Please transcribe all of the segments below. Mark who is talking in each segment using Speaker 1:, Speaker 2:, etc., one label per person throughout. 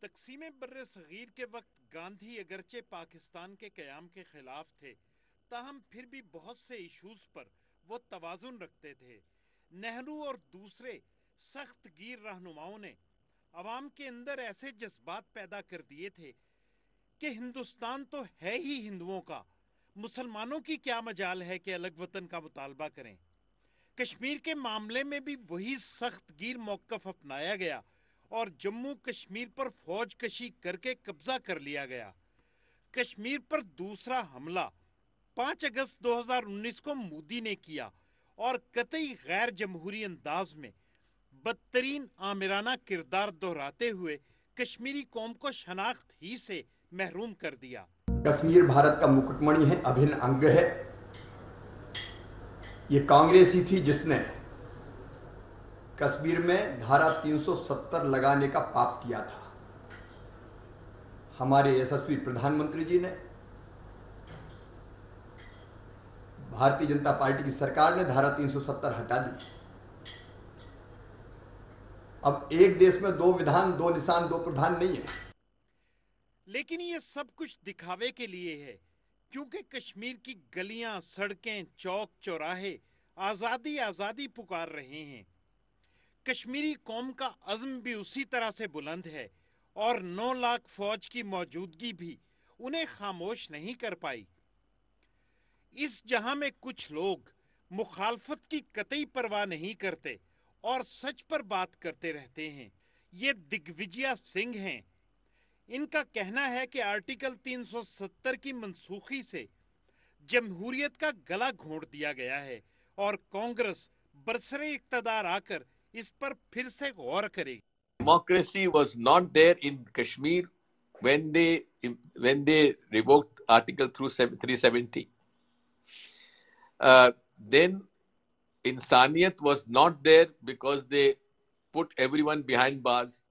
Speaker 1: तकसीम बर्रे सगीर के वक्त गांधी अगरचे पाकिस्तान के क़याम के खिलाफ थे, ताहम फिर भी बहुत से इशूज पर वो तवाजुन रखते थे। नेहरू और दूसरे सख्त गिर रहनुमाओं ने अवाम के अंदर ऐसे जज्बात पैदा कर दिए थे कि हिंदुस्तान तो है ही हिंदुओं का, मुसलमानों की क्या मजाल है कि अलग वतन का मुतालबा करें। कश्मीर के मामले में भी वही सख्त गिर मौक़िफ़ अपनाया गया और जम्मू कश्मीर पर फौज कशी करके कब्जा कर लिया गया। कश्मीर पर दूसरा हमला 5 अगस्त 2019 को मोदी ने किया और कतई गैर जमहूरी अंदाज में बदतरीन आमिराना किरदार दोहराते हुए कश्मीरी कौम को शनाख्त ही से महरूम कर दिया।
Speaker 2: कश्मीर भारत का मुकुटमणि है, अभिन्न अंग है। ये कांग्रेस ही थी जिसने कश्मीर में धारा 370 लगाने का पाप किया था। हमारे यशस्वी प्रधानमंत्री जी ने, भारतीय जनता पार्टी की सरकार ने धारा 370 हटा दी। अब एक देश में दो विधान, दो निशान, दो प्रधान नहीं है।
Speaker 1: लेकिन ये सब कुछ दिखावे के लिए है, क्योंकि कश्मीर की गलियां, सड़कें, चौक चौराहे आजादी आजादी पुकार रहे हैं। कश्मीरी कौम का अज़्म भी उसी तरह से बुलंद है और 9 लाख फौज की मौजूदगी भी उन्हें खामोश नहीं कर पाई। इस जहां में कुछ लोग मुखालफत की कतई परवाह नहीं करते और सच पर बात करते रहते हैं। ये दिग्विजय सिंह हैं। इनका कहना है कि आर्टिकल 370 की मनसूखी से जमहूरियत का गला घोंट दिया गया है और कांग्रेस बरसरे इक़्तिदार आकर इस पर फिर से गौर करेगी।
Speaker 3: Democracy was not there in Kashmir when they revoked Article 370. Then Insaniyat was not there because they put everyone behind bars.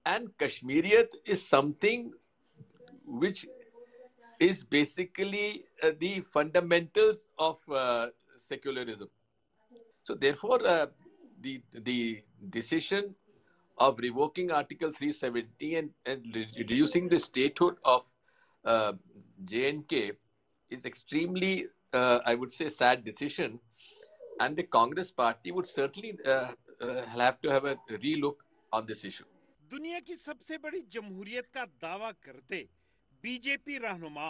Speaker 3: And Kashmiriyat is something which is basically the fundamentals of secularism. So therefore, the decision of revoking Article 370 and reducing the statehood of J&K is extremely, I would say, sad decision. And the Congress party would certainly have to have a relook on this issue.
Speaker 1: दुनिया की सबसे बड़ी जमहूरियत का दावा करते BJP रहनुमा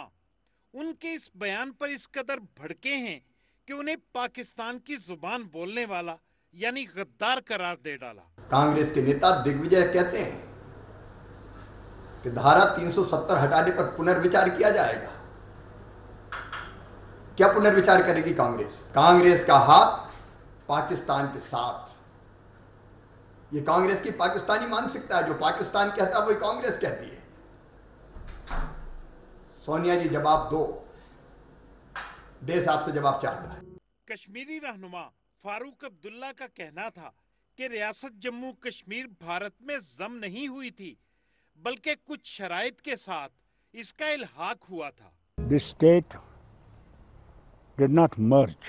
Speaker 1: उनके इस बयान पर इस कदर भड़के हैं कि उन्हें पाकिस्तान की जुबान बोलने वाला यानी गद्दार करार दे डाला।
Speaker 2: कांग्रेस के नेता दिग्विजय कहते हैं कि धारा 370 हटाने पर पुनर्विचार किया जाएगा। क्या पुनर्विचार करेगी कांग्रेस? कांग्रेस का हाथ पाकिस्तान के साथ। ये कांग्रेस की पाकिस्तानी मानसिकता है। जो पाकिस्तान कहता है वही कांग्रेस कहती है। सोनिया जी जवाब दो, देश आपसे जवाब चाहता है।
Speaker 1: कश्मीरी रहनुमा फारूक अब्दुल्ला का कहना था कि रियासत जम्मू कश्मीर भारत में जम नहीं हुई थी, बल्कि कुछ शराइत के साथ इसका इल्हाक हुआ था।
Speaker 4: This state did not merge.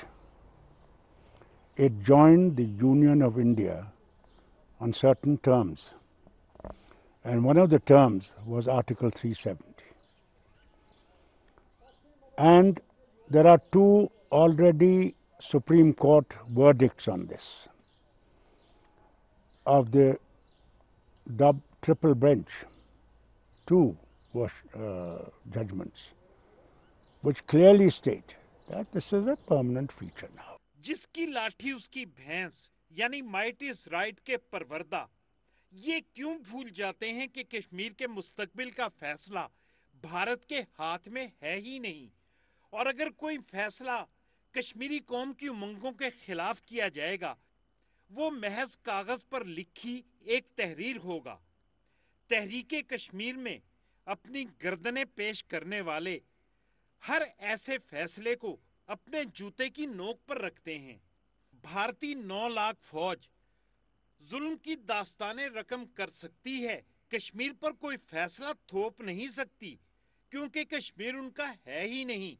Speaker 4: It joined the Union of India on certain terms, and one of the terms was Article 370. And there are two already Supreme Court verdicts on this of the triple bench, two judgments, which clearly state that this is a permanent feature now.
Speaker 1: जिसकी लाठी उसकी भैंस यानी might is right के परवरदा ये क्यों भूल जाते हैं कि कश्मीर के मुस्तकबिल का फैसला भारत के हाथ में है ही नहीं, और अगर कोई फैसला कश्मीरी कौम की उमंगों के खिलाफ किया जाएगा वो महज कागज पर लिखी एक तहरीर होगा। तहरीके कश्मीर में अपनी गर्दनें पेश करने वाले हर ऐसे फैसले को अपने जूते की नोक पर रखते हैं। भारतीय 9 लाख फौज जुल्म की दास्ताने रकम कर सकती है, कश्मीर पर कोई फैसला थोप नहीं सकती, क्योंकि कश्मीर उनका है ही नहीं।